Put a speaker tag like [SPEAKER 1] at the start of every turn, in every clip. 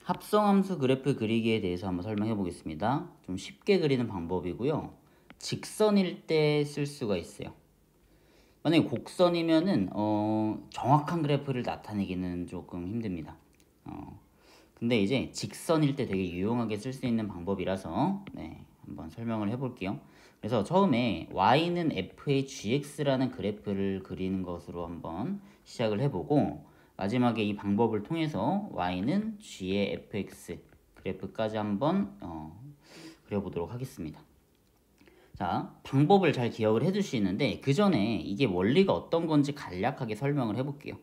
[SPEAKER 1] 합성함수 그래프 그리기에 대해서 한번 설명해 보겠습니다. 좀 쉽게 그리는 방법이고요. 직선일 때 쓸 수가 있어요. 만약에 곡선이면은 정확한 그래프를 나타내기는 조금 힘듭니다. 근데 이제 직선일 때 되게 유용하게 쓸 수 있는 방법이라서 한번 설명을 해볼게요. 그래서 처음에 y는 f의 gx라는 그래프를 그리는 것으로 한번 시작을 해보고, 마지막에 이 방법을 통해서 y는 g의 fx 그래프까지 한번 그려보도록 하겠습니다. 자, 방법을 잘 기억을 해두시는데 그 전에 이게 원리가 어떤 건지 간략하게 설명을 해볼게요.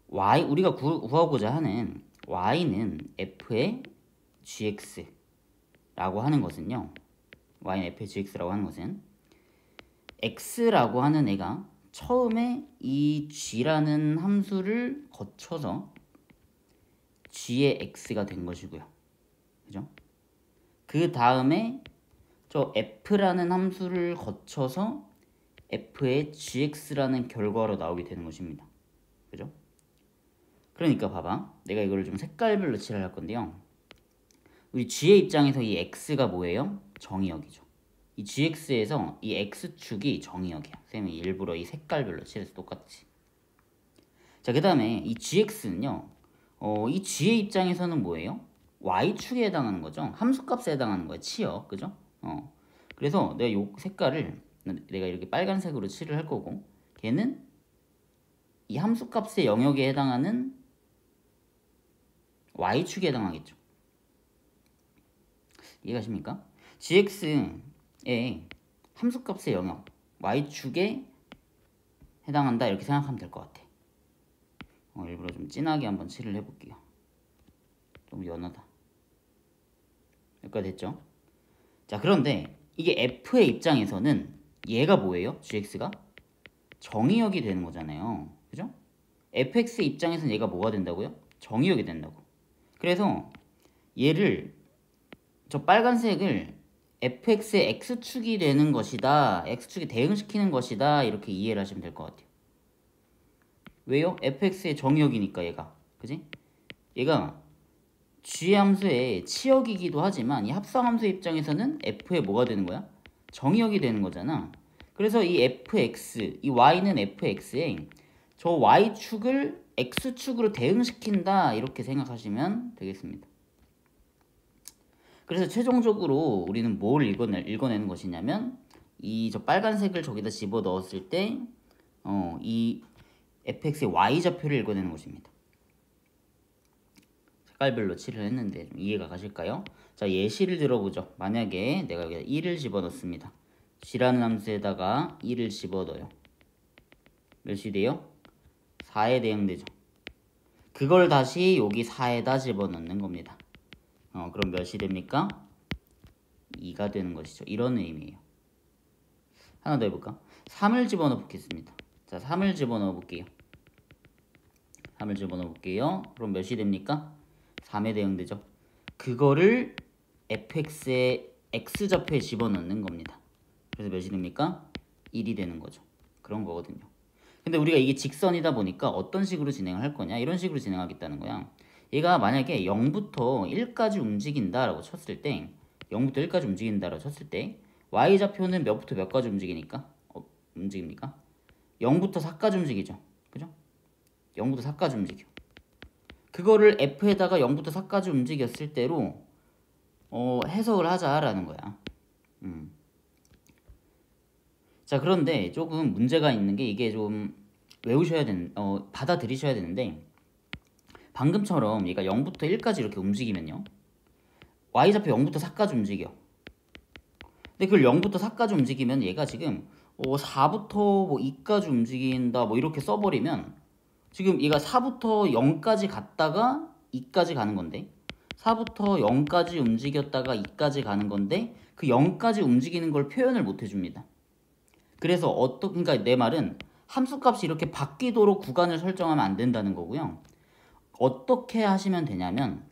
[SPEAKER 1] 우리가 구하고자 하는 y는 f의 gx라고 하는 것은요, y는 f의 gx라고 하는 것은 x라고 하는 애가 처음에 이 g라는 함수를 거쳐서 g의 x가 된 것이고요. 그죠? 그 다음에 저 f라는 함수를 거쳐서 f의 gx라는 결과로 나오게 되는 것입니다. 그죠? 그러니까 봐봐, 내가 이거를 좀 색깔별로 칠을 할 건데요. 우리 g의 입장에서 이 x가 뭐예요? 정의역이죠. 이 gx에서 이 x축이 정의역이야. 쌤이 일부러 이 색깔별로 칠해서 똑같이. 자, 그 다음에 이 gx는요, 이 g의 입장에서는 뭐예요? y축에 해당하는 거죠. 함수값에 해당하는 거예요. 치역, 그죠? 그래서 내가 이 색깔을 내가 이렇게 빨간색으로 칠을 할 거고, 걔는 이 함수값의 영역에 해당하는 y축에 해당하겠죠. 이해가십니까? gx의 함수값의 영역 y축에 해당한다, 이렇게 생각하면 될 것 같아. 일부러 좀 진하게 한번 칠을 해볼게요. 좀 연하다. 여기까지 됐죠? 자, 그런데 이게 f의 입장에서는 얘가 뭐예요? gx가 정의역이 되는 거잖아요. 그죠? fx의 입장에서는 얘가 뭐가 된다고요? 정의역이 된다고. 그래서 얘를, 저 빨간색을 fx의 x축이 되는 것이다, x축에 대응시키는 것이다, 이렇게 이해를 하시면 될 것 같아요. 왜요? fx의 정의역이니까 얘가, 그지? 얘가 g 함수의 치역이기도 하지만 이 합성함수의 입장에서는 f의 뭐가 되는 거야? 정의역이 되는 거잖아. 그래서 이 fx, 이 y는 fx에 저 y축을 x축으로 대응시킨다, 이렇게 생각하시면 되겠습니다. 그래서 최종적으로 우리는 뭘 읽어내는 것이냐면, 이 저 빨간색을 저기다 집어 넣었을 때 이 fx의 y좌표를 읽어내는 것입니다. 색깔별로 칠을 했는데 좀 이해가 가실까요? 자, 예시를 들어보죠. 만약에 내가 여기다 1을 집어넣습니다. g라는 함수에다가 1을 집어넣어요. 몇이 돼요? 4에 대응되죠. 그걸 다시 여기 4에다 집어넣는 겁니다. 그럼 몇이 됩니까? 2가 되는 것이죠. 이런 의미예요. 하나 더 해볼까? 3을 집어넣어 보겠습니다. 자, 3을 집어넣어 볼게요. 3을 집어넣어 볼게요. 그럼 몇이 됩니까? 3에 대응되죠. 그거를 fx의 x좌표에 집어넣는 겁니다. 그래서 몇이 됩니까? 1이 되는 거죠. 그런 거거든요. 근데 우리가 이게 직선이다 보니까 어떤 식으로 진행을 할 거냐? 이런 식으로 진행하겠다는 거야. 얘가 만약에 0부터 1까지 움직인다라고 쳤을 때, 0부터 1까지 움직인다라고 쳤을 때 y좌표는 몇부터 몇까지 움직입니까? 0부터 4까지 움직이죠. 그죠? 0부터 4까지 움직여. 그거를 f에다가 0부터 4까지 움직였을 때로 해석을 하자라는 거야. 자, 그런데 조금 문제가 있는 게, 이게 좀 받아들이셔야 되는데, 방금처럼 얘가 0부터 1까지 이렇게 움직이면요, y좌표 0부터 4까지 움직여. 근데 그걸 0부터 4까지 움직이면 얘가 지금 4부터 뭐 2까지 움직인다, 뭐 이렇게 써버리면, 지금 얘가 4부터 0까지 갔다가 2까지 가는 건데, 4부터 0까지 움직였다가 2까지 가는 건데, 그 0까지 움직이는 걸 표현을 못 해줍니다. 그래서 그러니까 내 말은 함수값이 이렇게 바뀌도록 구간을 설정하면 안 된다는 거고요. 어떻게 하시면 되냐면,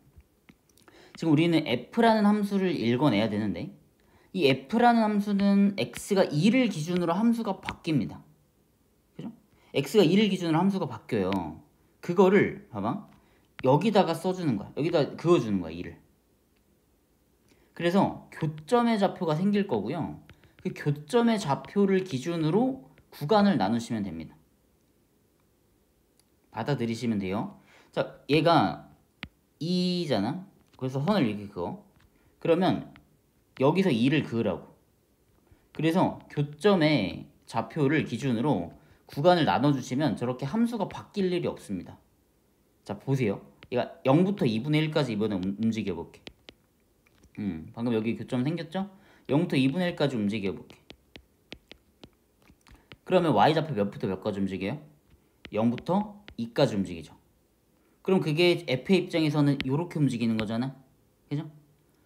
[SPEAKER 1] 지금 우리는 f라는 함수를 읽어내야 되는데, 이 f라는 함수는 x가 2를 기준으로 함수가 바뀝니다. 그죠? x가 2를 기준으로 함수가 바뀌어요. 그거를 봐봐, 여기다가 써주는 거야. 여기다 그어주는 거야, 2를. 그래서 교점의 좌표가 생길 거고요. 그 교점의 좌표를 기준으로 구간을 나누시면 됩니다. 받아들이시면 돼요. 자, 얘가 2잖아. 그래서 선을 이렇게 그어. 그러면 여기서 2를 그으라고. 그래서 교점의 좌표를 기준으로 구간을 나눠주시면 저렇게 함수가 바뀔 일이 없습니다. 자, 보세요. 얘가 0부터 2분의 1까지 이번에 움직여 볼게. 방금 여기 교점 생겼죠? 0부터 2분의 1까지 움직여 볼게. 그러면 y좌표 몇부터 몇까지 움직여요? 0부터 2까지 움직이죠. 그럼 그게 f의 입장에서는 이렇게 움직이는 거잖아. 그죠?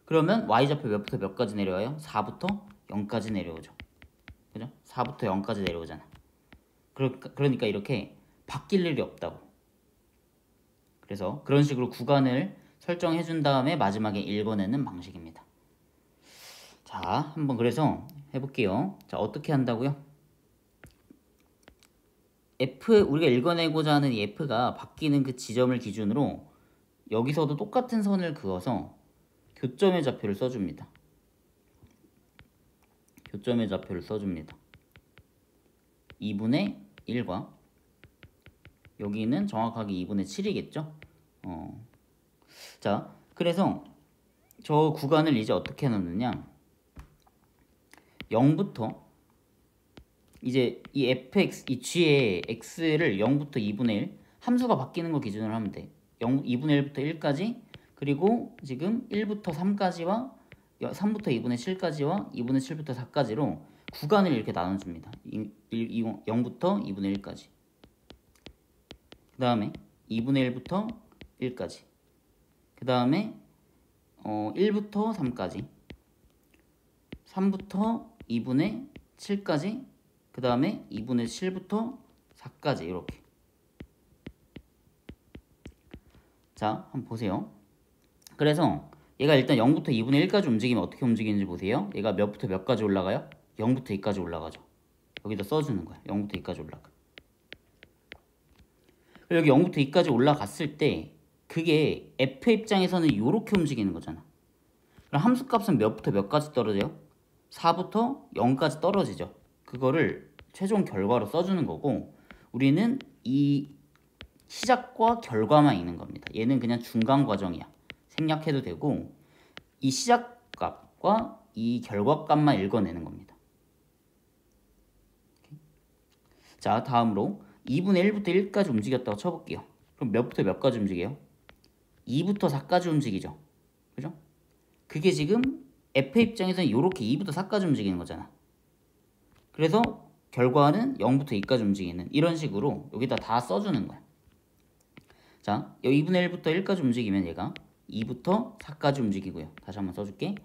[SPEAKER 1] 그러면 y좌표 몇부터 몇까지 내려와요? 4부터 0까지 내려오죠. 그죠? 4부터 0까지 내려오잖아. 그러니까 이렇게 바뀔 일이 없다고. 그래서 그런 식으로 구간을 설정해 준 다음에 마지막에 읽어내는 방식입니다. 자, 한번 그래서 해볼게요. 자, 어떻게 한다고요? 우리가 읽어내고자 하는 이 F가 바뀌는 그 지점을 기준으로 여기서도 똑같은 선을 그어서 교점의 좌표를 써줍니다. 교점의 좌표를 써줍니다. 2분의 1과 여기는 정확하게 2분의 7이겠죠? 자, 그래서 저 구간을 이제 어떻게 넣느냐? 0부터 이제 이 fx, 이 g의 x를 0부터 2분의 1 함수가 바뀌는 거 기준으로 하면 돼. 2분의 1부터 1까지 그리고 지금 1부터 3까지와 3부터 2분의 7까지와 2분의 7부터 4까지로 구간을 이렇게 나눠줍니다. 0부터 2분의 1까지 그 다음에 2분의 1부터 1까지 그 다음에 1부터 3까지 3부터 2분의 7까지 그 다음에 2분의 7부터 4까지 이렇게. 자, 한번 보세요. 그래서 얘가 일단 0부터 2분의 1까지 움직이면 어떻게 움직이는지 보세요. 얘가 몇부터 몇까지 올라가요? 0부터 2까지 올라가죠. 여기다 써주는 거야. 0부터 2까지 올라가. 여기 0부터 2까지 올라갔을 때 그게 f 입장에서는 이렇게 움직이는 거잖아. 그럼 함수값은 몇부터 몇까지 떨어져요? 4부터 0까지 떨어지죠. 그거를 최종 결과로 써주는 거고 우리는 이 시작과 결과만 있는 겁니다. 얘는 그냥 중간 과정이야. 생략해도 되고 이 시작값과 이 결과값만 읽어내는 겁니다. 자, 다음으로 2분의 1부터 1까지 움직였다고 쳐볼게요. 그럼 몇부터 몇까지 움직여요? 2부터 4까지 움직이죠. 그죠? 그게 지금 f 입장에서는 이렇게 2부터 4까지 움직이는 거잖아. 그래서 결과는 0부터 2까지 움직이는 이런 식으로 여기다 다 써주는 거야. 자, 여기 2분의 1부터 1까지 움직이면 얘가 2부터 4까지 움직이고요. 다시 한번 써줄게.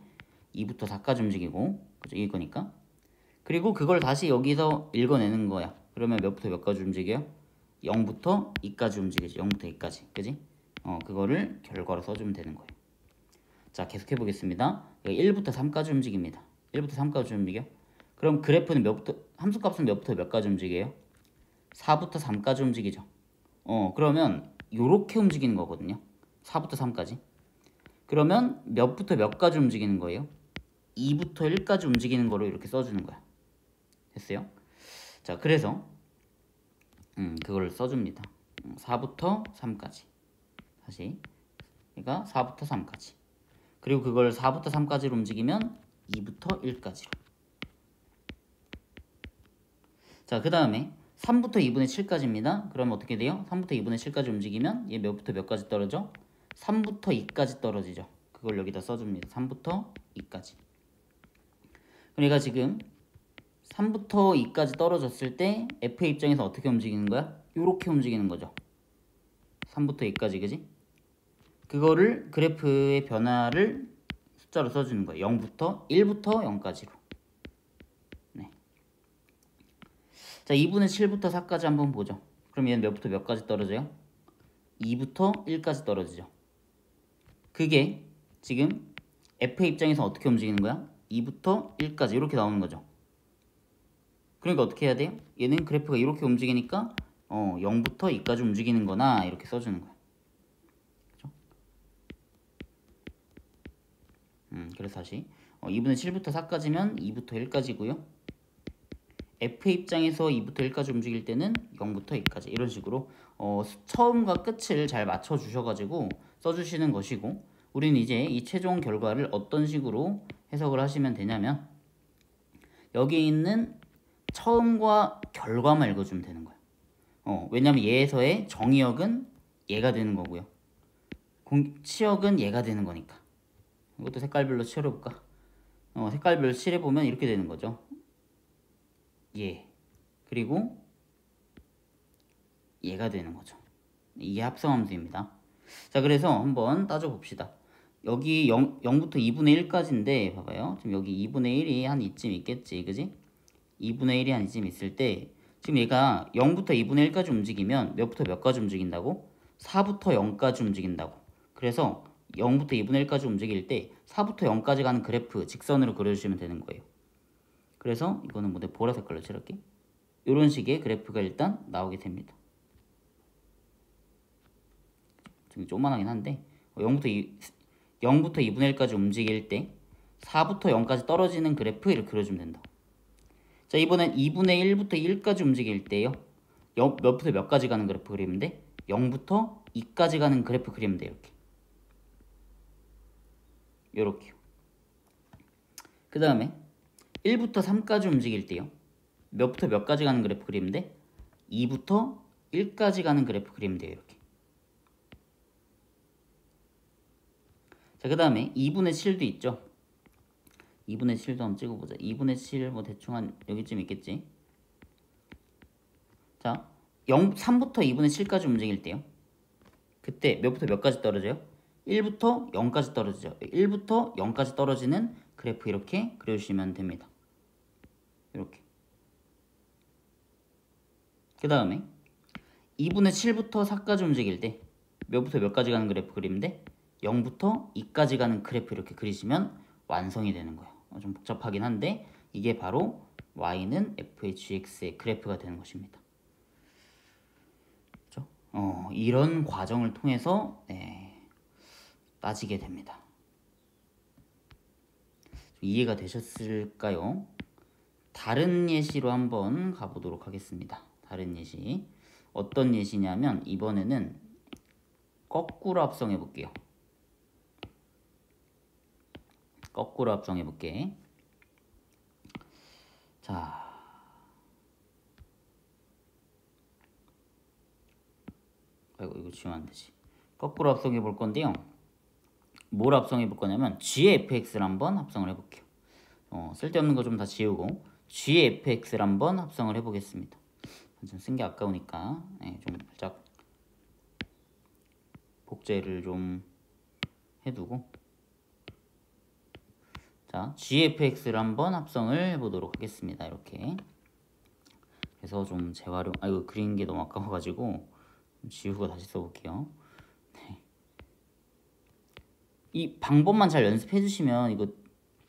[SPEAKER 1] 2부터 4까지 움직이고 그죠? 이길 거니까. 그리고 그걸 다시 여기서 읽어내는 거야. 그러면 몇부터 몇까지 움직여요? 0부터 2까지 움직이지. 0부터 2까지. 그지? 그거를 결과로 써주면 되는 거예요. 자, 계속 해보겠습니다. 여기 1부터 3까지 움직입니다. 1부터 3까지 움직여. 그럼 그래프는 함수값은 몇부터 몇까지 움직여요? 4부터 3까지 움직이죠. 그러면 요렇게 움직이는 거거든요. 4부터 3까지. 그러면 몇부터 몇까지 움직이는 거예요? 2부터 1까지 움직이는 거로 이렇게 써주는 거야. 됐어요? 자, 그래서 그걸 써줍니다. 4부터 3까지. 다시 그러니까 4부터 3까지. 그리고 그걸 4부터 3까지로 움직이면 2부터 1까지로. 자, 그 다음에 3부터 2분의 7까지입니다. 그러면 어떻게 돼요? 3부터 2분의 7까지 움직이면 얘 몇부터 몇까지 떨어져? 3부터 2까지 떨어지죠. 그걸 여기다 써줍니다. 3부터 2까지. 그러니까 지금 3부터 2까지 떨어졌을 때 F의 입장에서 어떻게 움직이는 거야? 이렇게 움직이는 거죠. 3부터 2까지, 그지? 그거를 그래프의 변화를 숫자로 써주는 거예요. 0부터 1부터 0까지로. 네. 자, 2분의 7부터 4까지 한번 보죠. 그럼 얘는 몇부터 몇까지 떨어져요? 2부터 1까지 떨어지죠. 그게 지금 F의 입장에서 어떻게 움직이는 거야? 2부터 1까지 이렇게 나오는 거죠. 그러니까 어떻게 해야 돼요? 얘는 그래프가 이렇게 움직이니까 0부터 2까지 움직이는 거나 이렇게 써주는 거야. 그래서 다시 2분의 7부터 4까지면 2부터 1까지고요. f의 입장에서 2부터 1까지 움직일 때는 0부터 2까지 이런 식으로 처음과 끝을 잘 맞춰 주셔가지고 써주시는 것이고, 우리는 이제 이 최종 결과를 어떤 식으로 해석을 하시면 되냐면 여기 있는 처음과 결과만 읽어주면 되는 거예요. 왜냐면 얘에서의 정의역은 얘가 되는 거고요. 치역은 얘가 되는 거니까. 이것도 색깔별로 칠해볼까? 색깔별로 칠해보면 이렇게 되는 거죠. 얘 그리고 얘가 되는 거죠. 이게 합성함수입니다. 자, 그래서 한번 따져봅시다. 여기 0부터 2분의 1까지인데 봐봐요. 지금 여기 2분의 1이 한 이쯤 있겠지, 그지? 2분의 1이 한 이쯤 있을 때 지금 얘가 0부터 2분의 1까지 움직이면 몇부터 몇까지 움직인다고? 4부터 0까지 움직인다고. 그래서 0부터 2분의 1까지 움직일 때 4부터 0까지 가는 그래프 직선으로 그려주시면 되는 거예요. 그래서 이거는 뭐 보라색 걸로 칠할게. 이런 식의 그래프가 일단 나오게 됩니다. 좀 조그만하긴 한데 0부터 2분의 1까지 움직일 때 4부터 0까지 떨어지는 그래프 이렇게 그려주면 된다. 자, 이번엔 2분의 1부터 1까지 움직일 때요. 몇부터 몇까지 가는 그래프 그리면 돼? 0부터 2까지 가는 그래프 그리면 돼. 이렇게요. 그 다음에 1부터 3까지 움직일 때요. 몇부터 몇까지 가는 그래프 그리면 돼? 2부터 1까지 가는 그래프 그리면 돼요. 이렇게. 자, 그 다음에 2분의 7도 있죠. 2분의 7도 한번 찍어보자. 2분의 7 뭐 대충 한 여기쯤 있겠지. 자, 3부터 2분의 7까지 움직일 때요. 그때 몇부터 몇까지 떨어져요? 1부터 0까지 떨어지죠. 1부터 0까지 떨어지는 그래프 이렇게 그려주시면 됩니다. 이렇게. 그 다음에 2분의 7부터 4까지 움직일 때 몇부터 몇까지 가는 그래프 그리면 돼? 0부터 2까지 가는 그래프 이렇게 그리시면 완성이 되는 거예요. 좀 복잡하긴 한데 이게 바로 y는 fhx의 그래프가 되는 것입니다. 그렇죠? 이런 과정을 통해서 따지게 됩니다. 이해가 되셨을까요? 다른 예시로 한번 가보도록 하겠습니다. 다른 예시. 어떤 예시냐면 이번에는 거꾸로 합성해 볼게요. 거꾸로 합성해 볼게. 자, 아이고 이거 지우면 안 되지. 거꾸로 합성해 볼 건데요. 뭘 합성해 볼 거냐면 g의 fx를 한번 합성을 해볼게요. 쓸데없는 거 좀 다 지우고 g의 fx를 한번 합성을 해보겠습니다. 좀 쓴 게 아까우니까 좀 살짝 복제를 좀 해두고, 자, gfx를 한번 합성을 해보도록 하겠습니다. 이렇게. 그래서 좀 재활용, 이거 그린 게 너무 아까워가지고 지우고 다시 써볼게요. 네. 이 방법만 잘 연습해 주시면 이거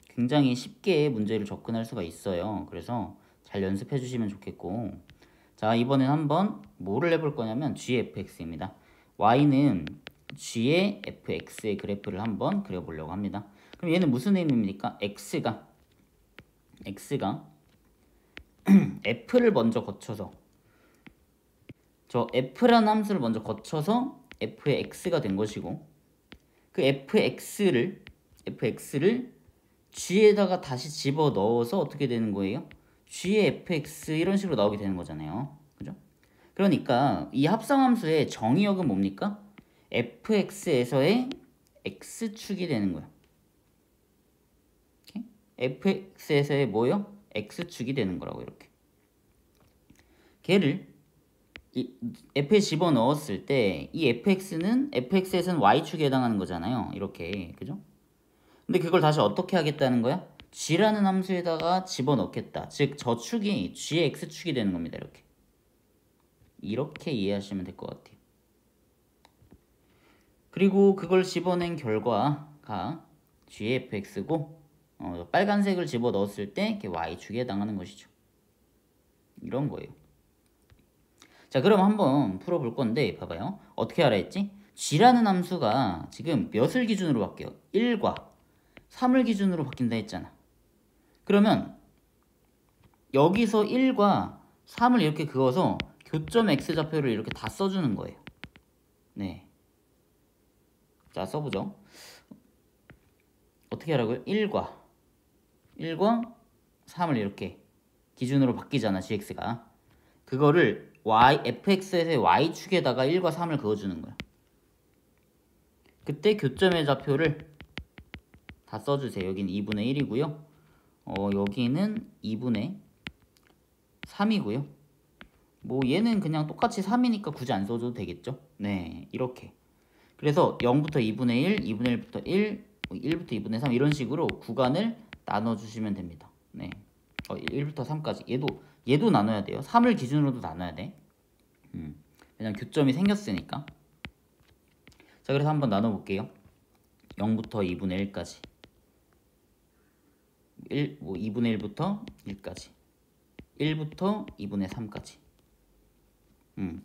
[SPEAKER 1] 굉장히 쉽게 문제를 접근할 수가 있어요. 그래서 잘 연습해 주시면 좋겠고, 자, 이번엔 한번 뭐를 해볼 거냐면 gfx입니다. y는 g의 fx의 그래프를 한번 그려보려고 합니다. 그럼 얘는 무슨 의미입니까? x가 f를 먼저 거쳐서, 저 f라는 함수를 먼저 거쳐서 f의 x가 된 것이고, 그 fx를 g에다가 다시 집어 넣어서 어떻게 되는 거예요? g의 fx 이런 식으로 나오게 되는 거잖아요. 그죠? 그러니까 이 합성함수의 정의역은 뭡니까? fx에서의 x축이 되는 거예요. fx에서의 뭐요? x축이 되는 거라고. 이렇게 걔를 f에 집어 넣었을 때 이 fx에서는 y축에 해당하는 거잖아요. 이렇게. 그죠? 근데 그걸 다시 어떻게 하겠다는 거야? g라는 함수에다가 집어넣겠다. 즉 저축이 g의 x축이 되는 겁니다. 이렇게 이해하시면 될 것 같아요. 그리고 그걸 집어낸 결과가 g의 fx고, 빨간색을 집어넣었을 때 y축에 해당하는 것이죠. 이런 거예요. 자, 그럼 한번 풀어볼 건데 봐봐요. 어떻게 알아 했지? g라는 함수가 지금 몇을 기준으로 바뀌어요? 1과 3을 기준으로 바뀐다 했잖아. 그러면 여기서 1과 3을 이렇게 그어서 교점 x좌표를 이렇게 다 써주는 거예요. 네. 자, 써보죠. 어떻게 하라고요? 1과 3을 이렇게 기준으로 바뀌잖아, gx가. 그거를 fx에서의 y축에다가 1과 3을 그어주는 거야. 그때 교점의 좌표를 다 써주세요. 여기는 2분의 1이고요. 여기는 2분의 3이고요. 뭐 얘는 그냥 똑같이 3이니까 굳이 안 써줘도 되겠죠. 네, 이렇게. 그래서 0부터 2분의 1, 2분의 1부터 1, 1부터 2분의 3 이런 식으로 구간을 나눠주시면 됩니다. 네, 1부터 3까지. 얘도 나눠야 돼요. 3을 기준으로도 나눠야 돼. 왜냐면 교점이 생겼으니까. 자, 그래서 한번 나눠볼게요. 0부터 2분의 1까지. 2분의 1부터 1까지. 1부터 2분의 3까지.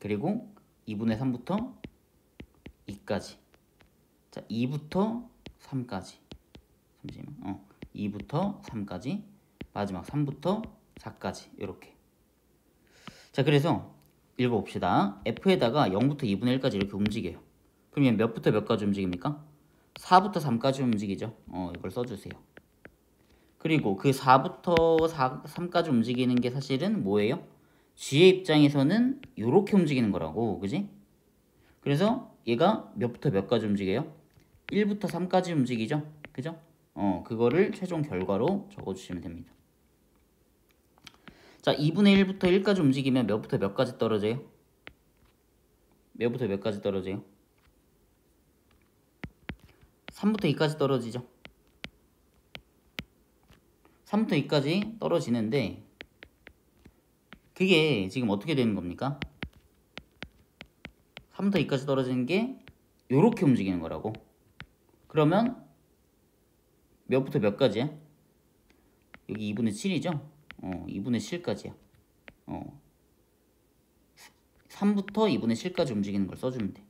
[SPEAKER 1] 그리고 2분의 3부터 2까지. 자, 2부터 3까지. 잠시만. 2부터 3까지. 마지막 3부터 4까지. 이렇게. 자, 그래서 읽어봅시다. F에다가 0부터 2분의 1까지 이렇게 움직여요. 그럼 얘 몇부터 몇까지 움직입니까? 4부터 3까지 움직이죠. 이걸 써주세요. 그리고 그 4부터 3까지 움직이는 게 사실은 뭐예요? G의 입장에서는 이렇게 움직이는 거라고, 그지? 그래서 얘가 몇부터 몇까지 움직여요? 1부터 3까지 움직이죠? 그죠? 그거를 최종 결과로 적어주시면 됩니다. 자, 2분의 1부터 1까지 움직이면 몇부터 몇까지 떨어져요? 몇부터 몇까지 떨어져요? 3부터 2까지 떨어지죠? 3부터 2까지 떨어지는데 그게 지금 어떻게 되는 겁니까? 3부터 2까지 떨어지는 게 요렇게 움직이는 거라고. 그러면 몇부터 몇까지야? 여기 2분의 7이죠? 2분의 7까지야. 3부터 2분의 7까지 움직이는 걸 써주면 돼.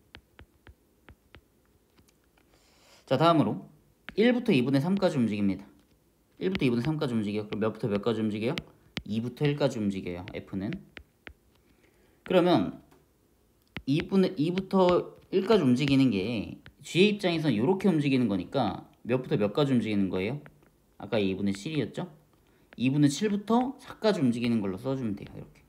[SPEAKER 1] 자, 다음으로 1부터 2분의 3까지 움직입니다. 1부터 2분의 3까지 움직여요. 그럼 몇부터 몇까지 움직여요? 2부터 1까지 움직여요. F는. 그러면 2부터 1까지 움직이는 게 G의 입장에서는 이렇게 움직이는 거니까 몇부터 몇까지 움직이는 거예요? 아까 2분의 7이었죠? 2분의 7부터 4까지 움직이는 걸로 써주면 돼요. 이렇게.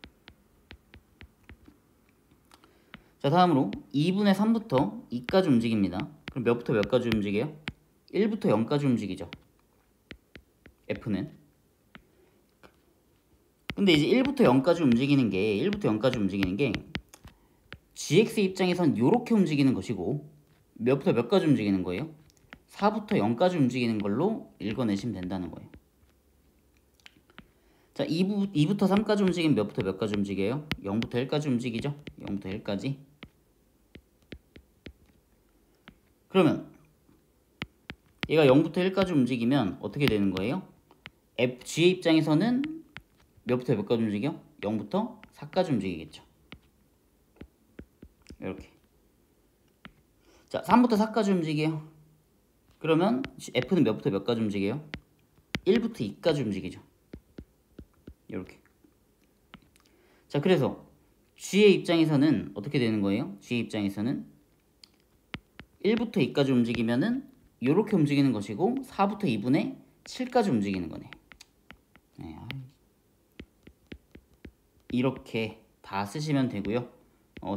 [SPEAKER 1] 자, 다음으로 2분의 3부터 2까지 움직입니다. 그럼 몇부터 몇까지 움직여요? 1부터 0까지 움직이죠. F는. 근데 이제 1부터 0까지 움직이는 게 GX 입장에선 이렇게 움직이는 것이고 몇부터 몇까지 움직이는 거예요? 4부터 0까지 움직이는 걸로 읽어내시면 된다는 거예요. 자, 2부터 3까지 움직이면 몇부터 몇까지 움직여요? 0부터 1까지 움직이죠? 0부터 1까지. 그러면 얘가 0부터 1까지 움직이면 어떻게 되는 거예요? G의 입장에서는 몇부터 몇까지 움직여? 0부터 4까지 움직이겠죠. 이렇게. 자, 3부터 4까지 움직여요. 그러면 F는 몇부터 몇까지 움직여요? 1부터 2까지 움직이죠. 이렇게. 자, 그래서 G의 입장에서는 어떻게 되는 거예요? G의 입장에서는 1부터 2까지 움직이면은 이렇게 움직이는 것이고 4부터 2분의 7까지 움직이는 거네. 네, 이렇게 다 쓰시면 되고요.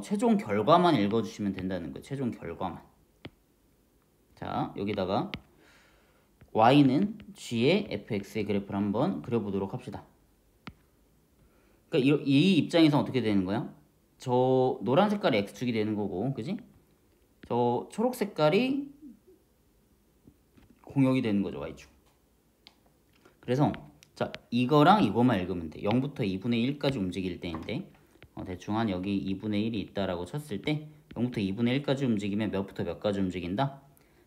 [SPEAKER 1] 최종 결과만 읽어주시면 된다는 거예요. 최종 결과만. 자, 여기다가 y는 g의 fx의 그래프를 한번 그려보도록 합시다. 그러니까 이 입장에서 어떻게 되는 거야? 저 노란 색깔이 x축이 되는 거고, 그지? 저 초록 색깔이 공역이 되는 거죠, y축. 그래서 자, 이거랑 이거만 읽으면 돼. 0부터 2분의 1까지 움직일 때인데 대충 한 여기 2분의 1이 있다라고 쳤을 때 0부터 2분의 1까지 움직이면 몇부터 몇까지 움직인다?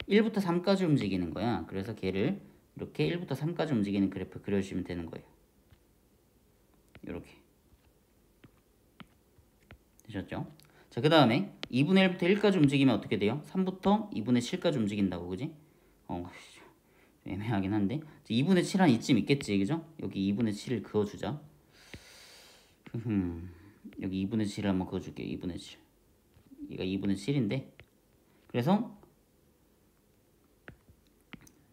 [SPEAKER 1] 1부터 3까지 움직이는 거야. 그래서 걔를 이렇게 1부터 3까지 움직이는 그래프 그려주시면 되는 거예요. 이렇게. 되셨죠? 자, 그 다음에 2분의 1부터 1까지 움직이면 어떻게 돼요? 3부터 2분의 7까지 움직인다고, 그지? 애매하긴 한데 2분의 7 한 이쯤 있겠지, 그죠? 여기 2분의 7을 그어주자. 여기 2분의 7을 한번 그어줄게요. 2분의 7. 얘가 2분의 7인데 그래서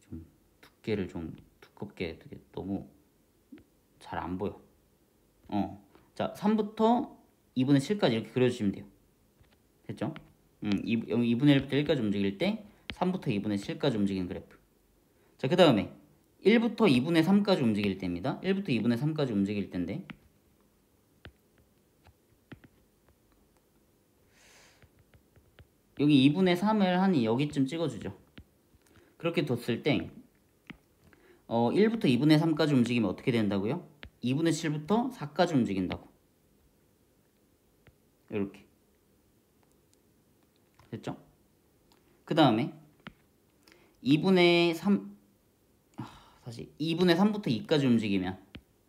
[SPEAKER 1] 좀 두께를 좀 두껍게, 되게 너무 잘 안 보여. 자, 3부터 2분의 7까지 이렇게 그려주시면 돼요. 됐죠? 2분의 1부터 1까지 움직일 때 3부터 2분의 7까지 움직이는 그래프. 자, 그 다음에 1부터 2분의 3까지 움직일 때입니다. 1부터 2분의 3까지 움직일 때인데 여기 2분의 3을 한 여기쯤 찍어주죠. 그렇게 뒀을 때 1부터 2분의 3까지 움직이면 어떻게 된다고요? 2분의 7부터 4까지 움직인다고. 이렇게. 됐죠? 그 다음에 2분의 3 다시 2분의 3부터 2까지 움직이면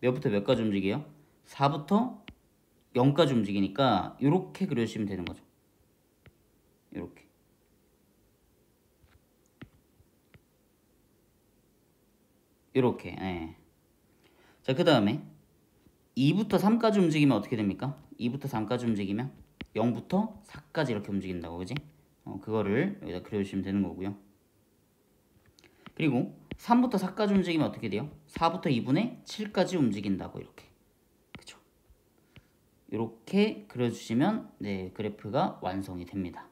[SPEAKER 1] 몇부터 몇까지 움직여요? 4부터 0까지 움직이니까 이렇게 그려주시면 되는 거죠. 이렇게. 이렇게. 예. 자, 그 다음에 2부터 3까지 움직이면 어떻게 됩니까? 2부터 3까지 움직이면 0부터 4까지 이렇게 움직인다고, 그지? 그거를 여기다 그려주시면 되는 거고요. 그리고 3부터 4까지 움직이면 어떻게 돼요? 4부터 2분의 7까지 움직인다고, 이렇게. 그쵸? 이렇게 그려주시면 네, 그래프가 완성이 됩니다.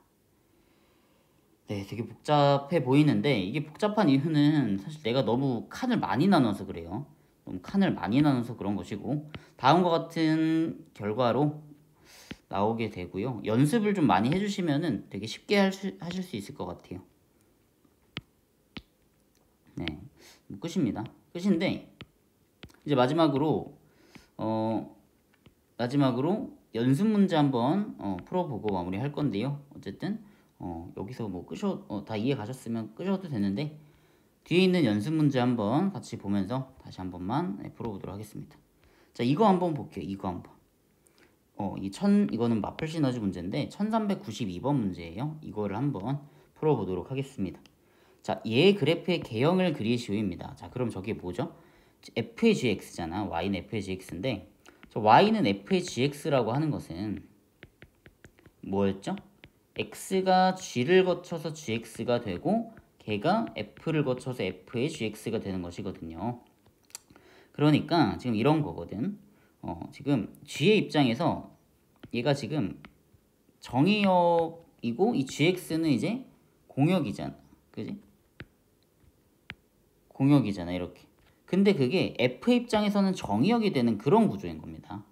[SPEAKER 1] 네, 되게 복잡해 보이는데 이게 복잡한 이유는 사실 내가 너무 칸을 많이 나눠서 그래요. 너무 칸을 많이 나눠서 그런 것이고 다음과 같은 결과로 나오게 되고요. 연습을 좀 많이 해주시면은 되게 쉽게 하실 수 있을 것 같아요. 네, 끝입니다. 끝인데 이제 마지막으로 연습 문제 한번 풀어보고 마무리할 건데요. 어쨌든 여기서 뭐 다 이해 가셨으면 끄셔도 되는데 뒤에 있는 연습 문제 한번 같이 보면서 다시 한 번만 풀어보도록 하겠습니다. 자, 이거 한번 볼게요. 이거 한번. 이거는 마플 시너지 문제인데 1392번 문제예요. 이거를 한번 풀어보도록 하겠습니다. 자, 얘 그래프의 개형을 그리시오입니다. 자, 그럼 저게 뭐죠? f의 gx잖아. y는 f의 gx인데 저 y는 f의 gx라고 하는 것은 뭐였죠? x가 g를 거쳐서 gx가 되고 걔가 f를 거쳐서 f의 gx가 되는 것이거든요. 그러니까 지금 이런 거거든. 지금 g의 입장에서 얘가 지금 정의역이고 이 gx는 이제 공역이잖아. 그지? 공역이잖아, 이렇게. 근데 그게 f의 입장에서는 정의역이 되는 그런 구조인 겁니다.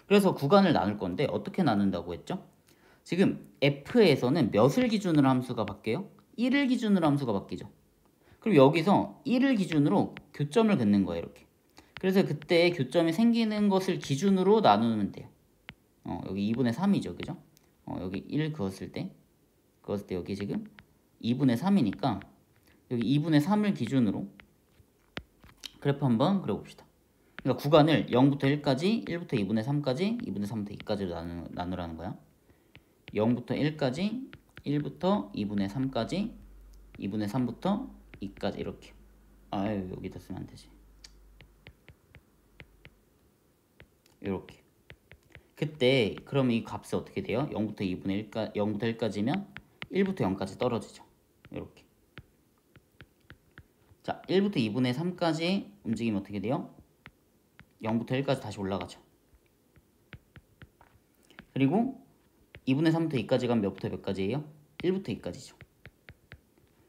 [SPEAKER 1] 그래서 구간을 나눌 건데 어떻게 나눈다고 했죠? 지금 f에서는 몇을 기준으로 함수가 바뀌어요? 1을 기준으로 함수가 바뀌죠. 그리고 여기서 1을 기준으로 교점을 긋는 거예요, 이렇게. 그래서 그때 교점이 생기는 것을 기준으로 나누면 돼요. 여기 2분의 3이죠, 그죠? 여기 1 그었을 때 여기 지금 2분의 3이니까 여기 2분의 3을 기준으로 그래프 한번 그려봅시다. 그러니까 구간을 0부터 1까지, 1부터 2분의 3까지, 2분의 3부터 2까지로 나누라는 거야. 0부터 1까지, 1부터 2분의 3까지, 2분의 3부터 2까지 이렇게. 아유, 여기다 쓰면 안 되지. 이렇게. 그때 그럼 이 값이 어떻게 돼요? 0부터 1까지면 1부터 0까지 떨어지죠. 이렇게. 자, 1부터 2분의 3까지 움직이면 어떻게 돼요? 0부터 1까지 다시 올라가죠. 그리고 2분의 3부터 2까지 가면 몇부터 몇까지예요? 1부터 2까지죠.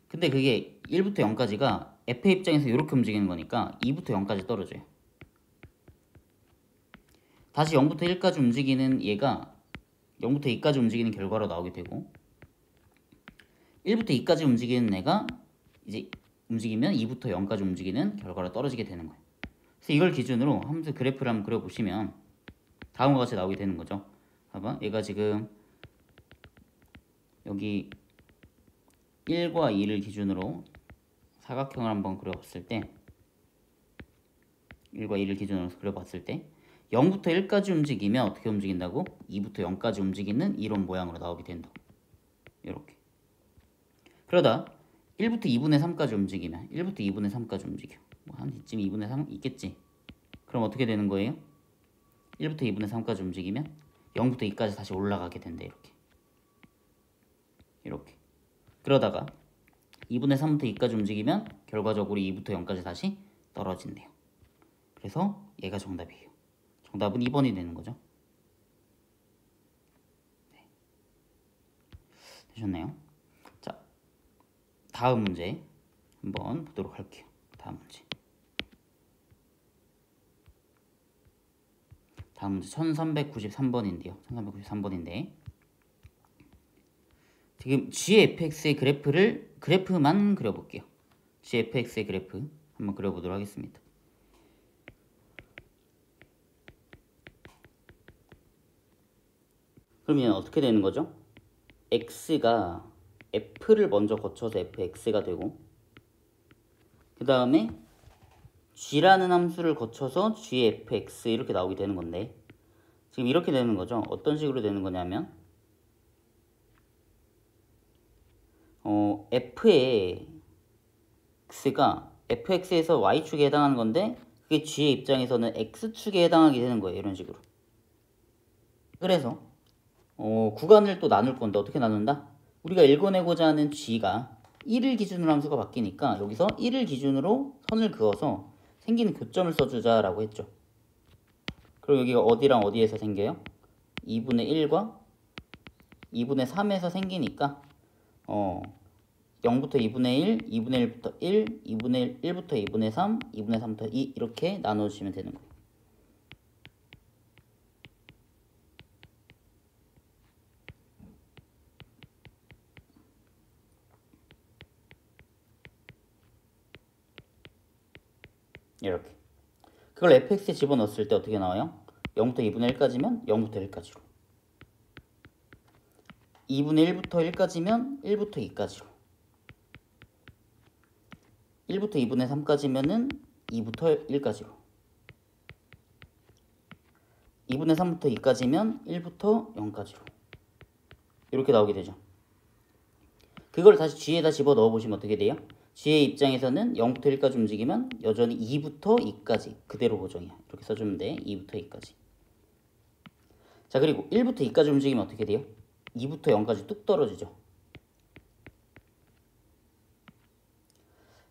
[SPEAKER 1] 근데 그게 1부터 0까지가 f의 입장에서 이렇게 움직이는 거니까 2부터 0까지 떨어져요. 다시 0부터 1까지 움직이는 얘가 0부터 2까지 움직이는 결과로 나오게 되고 1부터 2까지 움직이는 애가 이제 움직이면 2부터 0까지 움직이는 결과로 떨어지게 되는 거예요. 그래서 이걸 기준으로 함수 그래프를 한번 그려보시면 다음과 같이 나오게 되는 거죠. 봐봐, 얘가 지금 여기 1과 2를 기준으로 사각형을 한번 그려봤을 때 1과 2를 기준으로 그려봤을 때 0부터 1까지 움직이면 어떻게 움직인다고? 2부터 0까지 움직이는 이런 모양으로 나오게 된다고. 이렇게. 그러다 1부터 2분의 3까지 움직이면 1부터 2분의 3까지 움직여. 뭐 한 이쯤 2분의 3 있겠지. 그럼 어떻게 되는 거예요? 1부터 2분의 3까지 움직이면 0부터 2까지 다시 올라가게 된대. 이렇게. 그러다가 2분의 3부터 2까지 움직이면 결과적으로 2부터 0까지 다시 떨어진대요. 그래서 얘가 정답이에요. 정답은 2번이 되는 거죠. 네. 되셨나요? 자, 다음 문제 한번 보도록 할게요. 다음 문제 1393번인데요. 1393번인데 지금 GFX의 그래프만 그려볼게요. GFX의 그래프 한번 그려보도록 하겠습니다. 그러면 어떻게 되는 거죠? X가 F를 먼저 거쳐서 fx가 되고 그 다음에 g라는 함수를 거쳐서 gfx 이렇게 나오게 되는 건데 지금 이렇게 되는 거죠. 어떤 식으로 되는 거냐면 fx가 fx에서 y축에 해당하는 건데 그게 g의 입장에서는 x축에 해당하게 되는 거예요. 이런 식으로. 그래서 구간을 또 나눌 건데 어떻게 나눈다? 우리가 읽어내고자 하는 g가 1을 기준으로 함수가 바뀌니까 여기서 1을 기준으로 선을 그어서 생기는 교점을 써주자라고 했죠. 그리고 여기가 어디랑 어디에서 생겨요? 2분의 1과 2분의 3에서 생기니까 0부터 2분의 1, 2분의 1부터 1, 2분의 1부터 2분의 3, 2분의 3부터 2 이렇게 나눠주시면 되는 거예요. 이렇게. 그걸 fx에 집어넣었을 때 어떻게 나와요? 0부터 2분의 1까지면 0부터 1까지로 2분의 1부터 1까지면 1부터 2까지로 1부터 2분의 3까지면은 2부터 1까지로 2분의 3부터 2까지면 1부터 0까지로 이렇게 나오게 되죠. 그걸 다시 g에다 집어넣어 보시면 어떻게 돼요? g의 입장에서는 0부터 1까지 움직이면 여전히 2부터 2까지 그대로 고정이야. 이렇게 써주면 돼. 2부터 2까지. 자, 그리고 1부터 2까지 움직이면 어떻게 돼요? 2부터 0까지 뚝 떨어지죠.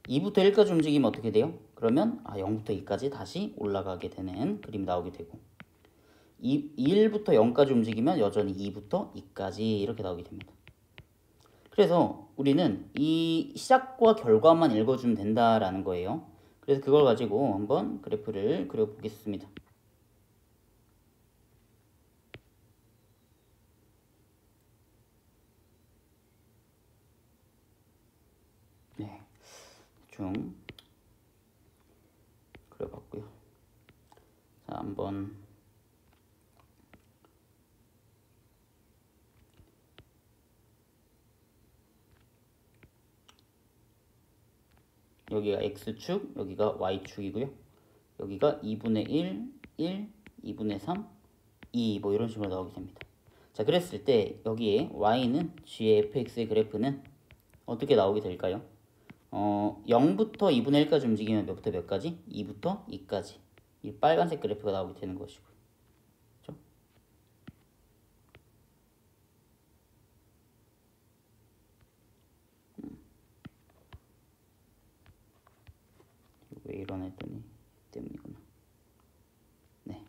[SPEAKER 1] 2부터 1까지 움직이면 어떻게 돼요? 그러면 0부터 2까지 다시 올라가게 되는 그림이 나오게 되고 1부터 0까지 움직이면 여전히 2부터 2까지 이렇게 나오게 됩니다. 그래서 우리는 이 시작과 결과만 읽어주면 된다라는 거예요. 그래서 그걸 가지고 한번 그래프를 그려보겠습니다. 네, 대충 그려봤고요. 자, 한번 여기가 x축, 여기가 y축이고요. 여기가 2분의 1, 1, 2분의 3, 2 뭐 이런 식으로 나오게 됩니다. 자, 그랬을 때 여기에 y는 g의 fx의 그래프는 어떻게 나오게 될까요? 0부터 2분의 1까지 움직이면 몇부터 몇까지? 2부터 2까지. 이 빨간색 그래프가 나오게 되는 것이고. 그렇죠? 왜 이러나 했더니 때문이구나. 네,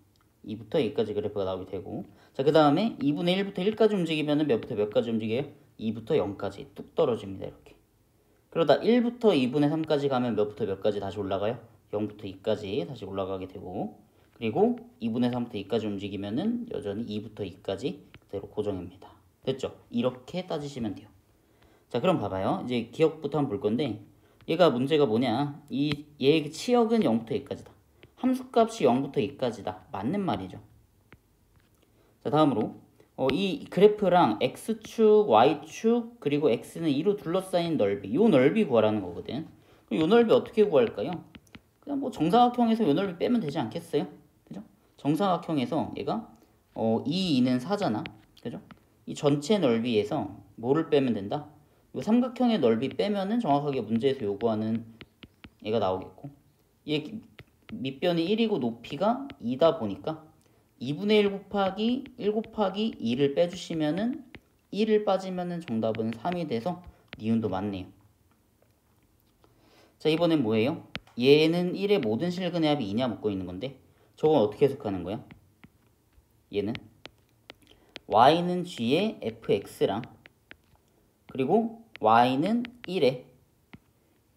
[SPEAKER 1] 2부터 2까지 그래프가 나오게 되고 자, 그 다음에 2분의 1부터 1까지 움직이면 몇부터 몇까지 움직여요? 2부터 0까지 뚝 떨어집니다. 이렇게. 그러다 1부터 2분의 3까지 가면 몇부터 몇까지 다시 올라가요? 0부터 2까지 다시 올라가게 되고 그리고 2분의 3부터 2까지 움직이면은 여전히 2부터 2까지 그대로 고정입니다. 됐죠? 이렇게 따지시면 돼요. 자, 그럼 봐봐요. 이제 기억부터 한번 볼 건데 얘가 문제가 뭐냐? 얘의 치역은 0부터 2까지다. 함수값이 0부터 2까지다. 맞는 말이죠. 자, 다음으로 이 그래프랑 x축, y축, 그리고 x는 2로 둘러싸인 넓이, 이 넓이 구하라는 거거든. 그럼 이 넓이 어떻게 구할까요? 그냥 뭐 정사각형에서 이 넓이 빼면 되지 않겠어요? 그죠? 정사각형에서 얘가 2는 4잖아. 그죠? 이 전체 넓이에서 뭐를 빼면 된다? 이 삼각형의 넓이 빼면은 정확하게 문제에서 요구하는 얘가 나오겠고, 얘 밑변이 1이고 높이가 2다 보니까 2분의 1 곱하기 1 곱하기 2를 빼주시면은 1을 빠지면은 정답은 3이 돼서 니은도 맞네요. 자, 이번엔 뭐예요? 얘는 1의 모든 실근의 합이 2냐 묻고 있는 건데, 저건 어떻게 해석하는 거야? 얘는 y는 g의 fx랑, 그리고 y는 1의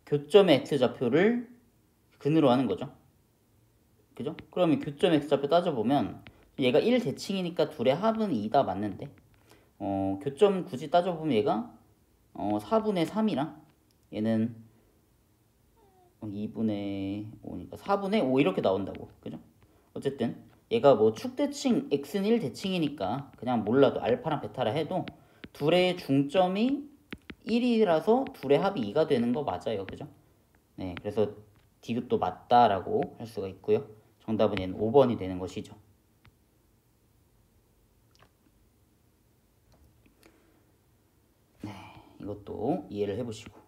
[SPEAKER 1] 교점의 x좌표를 근으로 하는 거죠. 그죠? 그러면 교점 x좌표 따져보면 얘가 1 대칭이니까 둘의 합은 2다 맞는데, 교점 굳이 따져보면 얘가 4분의 3이랑 얘는 2분의 5니까 4분의 5 이렇게 나온다고. 그죠? 어쨌든 얘가 뭐 축대칭 x는 1 대칭이니까 그냥 몰라도 알파랑 베타라 해도 둘의 중점이 1이라서 둘의 합이 2가 되는 거 맞아요. 그죠? 네, 그래서 디귿도 맞다라고 할 수가 있고요. 정답은 얘는 5번이 되는 것이죠. 네, 이것도 이해를 해보시고,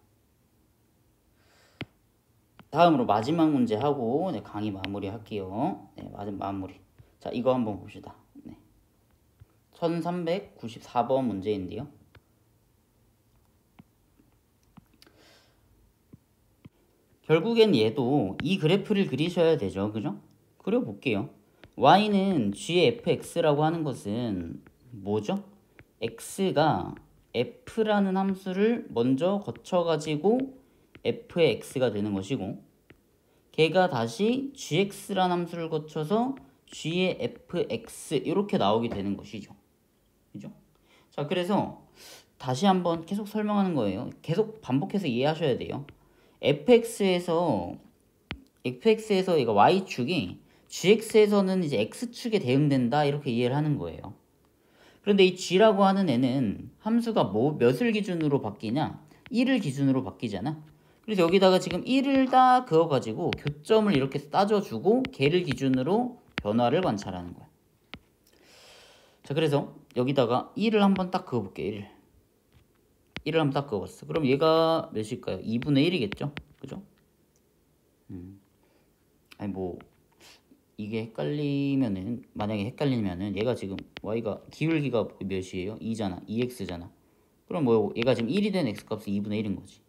[SPEAKER 1] 다음으로 마지막 문제 하고 네, 강의 마무리 할게요. 네, 마무리. 자, 이거 한번 봅시다. 네. 1394번 문제인데요. 결국엔 얘도 이 그래프를 그리셔야 되죠. 그죠? 그려볼게요. y는 gfx라고 하는 것은 뭐죠? x가 f라는 함수를 먼저 거쳐가지고 f의 x가 되는 것이고, 걔가 다시 gx라는 함수를 거쳐서 g의 fx 이렇게 나오게 되는 것이죠. 그죠? 자, 그래서 다시 한번 계속 설명하는 거예요. 계속 반복해서 이해하셔야 돼요. fx에서 얘가 y축이 gx에서는 이제 x축에 대응된다 이렇게 이해를 하는 거예요. 그런데 이 g라고 하는 애는 함수가 몇을 기준으로 바뀌냐? 1을 기준으로 바뀌잖아. 그래서 여기다가 지금 1을 다 그어가지고 교점을 이렇게 따져주고 걔를 기준으로 변화를 관찰하는 거야. 자, 그래서 여기다가 1을 한번 딱 그어볼게. 1을 한번 딱 그어봤어. 그럼 얘가 몇일까요? 2분의 1이겠죠? 그죠? 아니 뭐 이게 헷갈리면은, 만약에 헷갈리면은 얘가 지금 y가 기울기가 몇이에요? 2잖아. 2x잖아. 그럼 뭐 얘가 지금 1이 된 x값은 2분의 1인 거지.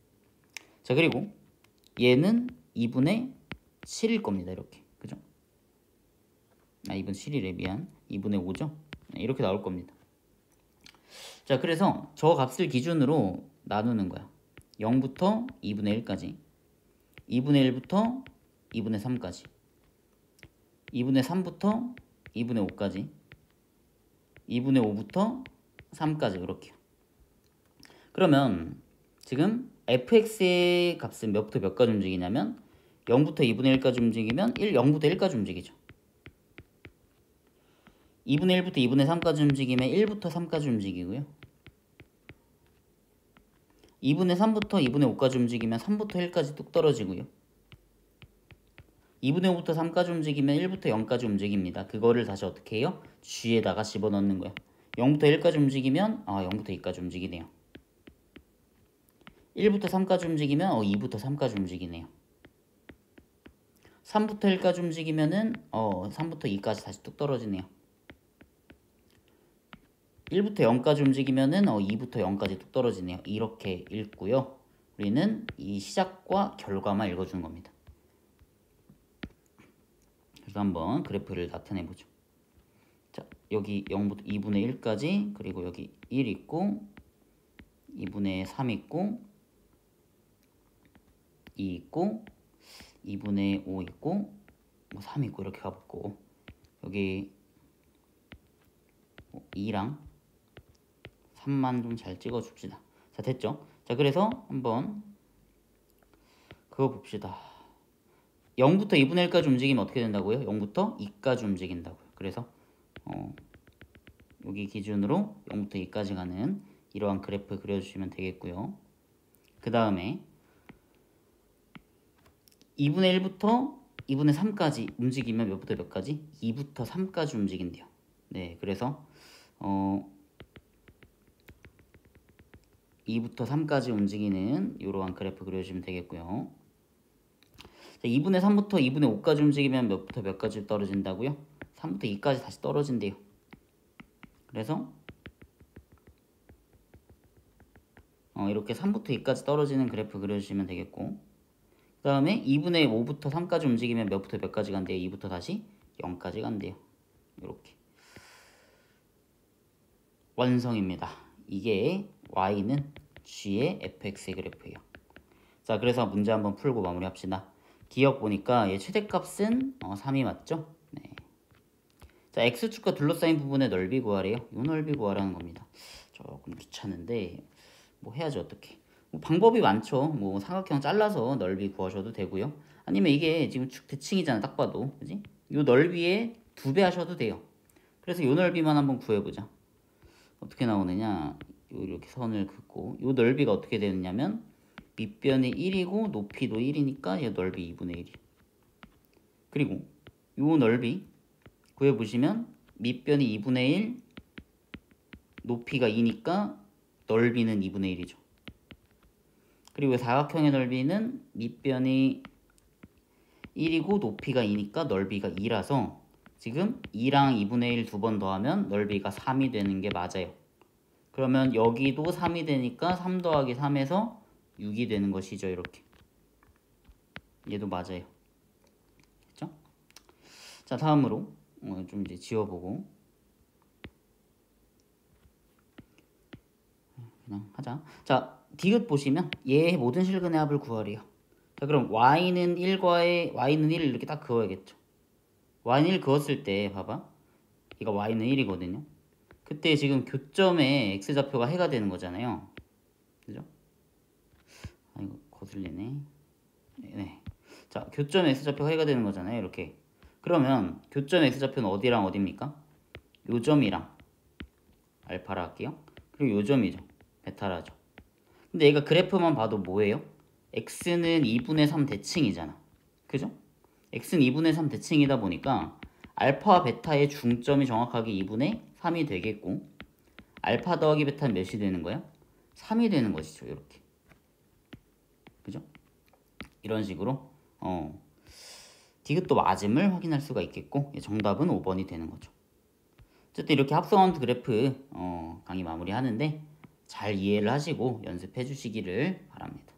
[SPEAKER 1] 자, 그리고 얘는 2분의 7일 겁니다. 이렇게. 그죠? 2분의 7이래. 미안. 2분의 5죠? 이렇게 나올 겁니다. 자, 그래서 저 값을 기준으로 나누는 거야. 0부터 2분의 1까지, 2분의 1부터 2분의 3까지, 2분의 3부터 2분의 5까지, 2분의 5부터 3까지 이렇게요. 그러면 지금 fx의 값은 몇부터 몇까지 움직이냐면 0부터 2분의 1까지 움직이면 0부터 1까지 움직이죠. 2분의 1부터 2분의 3까지 움직이면 1부터 3까지 움직이고요. 2분의 3부터 2분의 5까지 움직이면 3부터 1까지 뚝 떨어지고요. 2분의 5부터 3까지 움직이면 1부터 0까지 움직입니다. 그거를 다시 어떻게 해요? g에다가 집어넣는 거야. 0부터 1까지 움직이면 0부터 2까지 움직이네요. 1부터 3까지 움직이면 2부터 3까지 움직이네요. 3부터 1까지 움직이면은 3부터 2까지 다시 뚝 떨어지네요. 1부터 0까지 움직이면은 2부터 0까지 뚝 떨어지네요. 이렇게 읽고요. 우리는 이 시작과 결과만 읽어주는 겁니다. 그래서 한번 그래프를 나타내 보죠. 자, 여기 0부터 2분의 1까지, 그리고 여기 1 있고 2분의 3 있고 2 있고 2분의 5 있고 3 있고 이렇게 가봤고, 여기 2랑 3만 좀 잘 찍어줍시다. 자, 됐죠? 자, 그래서 한번 그거 봅시다. 0부터 2분의 1까지 움직이면 어떻게 된다고요? 0부터 2까지 움직인다고요. 그래서 여기 기준으로 0부터 2까지 가는 이러한 그래프 그려주시면 되겠고요. 그 다음에 2분의 1부터 2분의 3까지 움직이면 몇부터 몇까지? 2부터 3까지 움직인대요. 네, 그래서 2부터 3까지 움직이는 이러한 그래프 그려주시면 되겠고요. 자, 2분의 3부터 2분의 5까지 움직이면 몇부터 몇까지 떨어진다고요? 3부터 2까지 다시 떨어진대요. 그래서 이렇게 3부터 2까지 떨어지는 그래프 그려주시면 되겠고, 그 다음에 2분의 5부터 3까지 움직이면 몇부터 몇까지 간대요? 2부터 다시 0까지 간대요. 이렇게 완성입니다. 이게 y는 g의 fx의 그래프예요. 자, 그래서 문제 한번 풀고 마무리합시다. 기억 보니까 얘 최대값은 3이 맞죠? 네. 자, x축과 둘러싸인 부분의 넓이 구하래요. 요 넓이 구하라는 겁니다. 조금 귀찮은데 뭐 해야지 어떻게? 뭐 방법이 많죠. 뭐 삼각형 잘라서 넓이 구하셔도 되고요. 아니면 이게 지금 축 대칭이잖아, 딱 봐도, 그지? 요 넓이에 2배 하셔도 돼요. 그래서 요 넓이만 한번 구해보자. 어떻게 나오느냐? 이렇게 선을 긋고 요 넓이가 어떻게 되느냐면 밑변이 1이고 높이도 1이니까 얘 넓이 2분의 1이. 그리고 요 넓이 구해보시면 밑변이 2분의 1, 높이가 2니까 넓이는 2분의 1이죠. 그리고 사각형의 넓이는 밑변이 1이고 높이가 2니까 넓이가 2라서 지금 2랑 2분의 1 두 번 더하면 넓이가 3이 되는 게 맞아요. 그러면 여기도 3이 되니까 3 더하기 3에서 6이 되는 것이죠. 이렇게. 얘도 맞아요. 그렇죠? 자, 다음으로 좀 이제 지워보고 그냥 하자. 자, 디귿 보시면 얘의 모든 실근의 합을 구하래요. 자, 그럼 y는 1을 이렇게 딱 그어야겠죠. y는 1 그었을 때 봐봐. 이거 y는 1이거든요. 그때 지금 교점에 x좌표가 해가 되는 거잖아요. 그죠? 아, 이거 거슬리네. 네. 자, 교점에 x좌표가 해가 되는 거잖아요. 이렇게. 그러면 교점 x좌표는 어디랑 어디입니까? 요 점이랑 알파라 할게요. 그리고 요 점이죠. 베타라죠. 근데 얘가 그래프만 봐도 뭐예요? x는 2분의 3 대칭이잖아. 그죠? x는 2분의 3 대칭이다 보니까 알파와 베타의 중점이 정확하게 2분의 3이 되겠고, 알파 더하기 베타는 몇이 되는 거야? 3이 되는 것이죠. 이렇게. 그죠? 이런 식으로 디귿도 맞음을 확인할 수가 있겠고, 정답은 5번이 되는 거죠. 어쨌든 이렇게 합성함 그래프 강의 마무리하는데 잘 이해를 하시고 연습해 주시기를 바랍니다.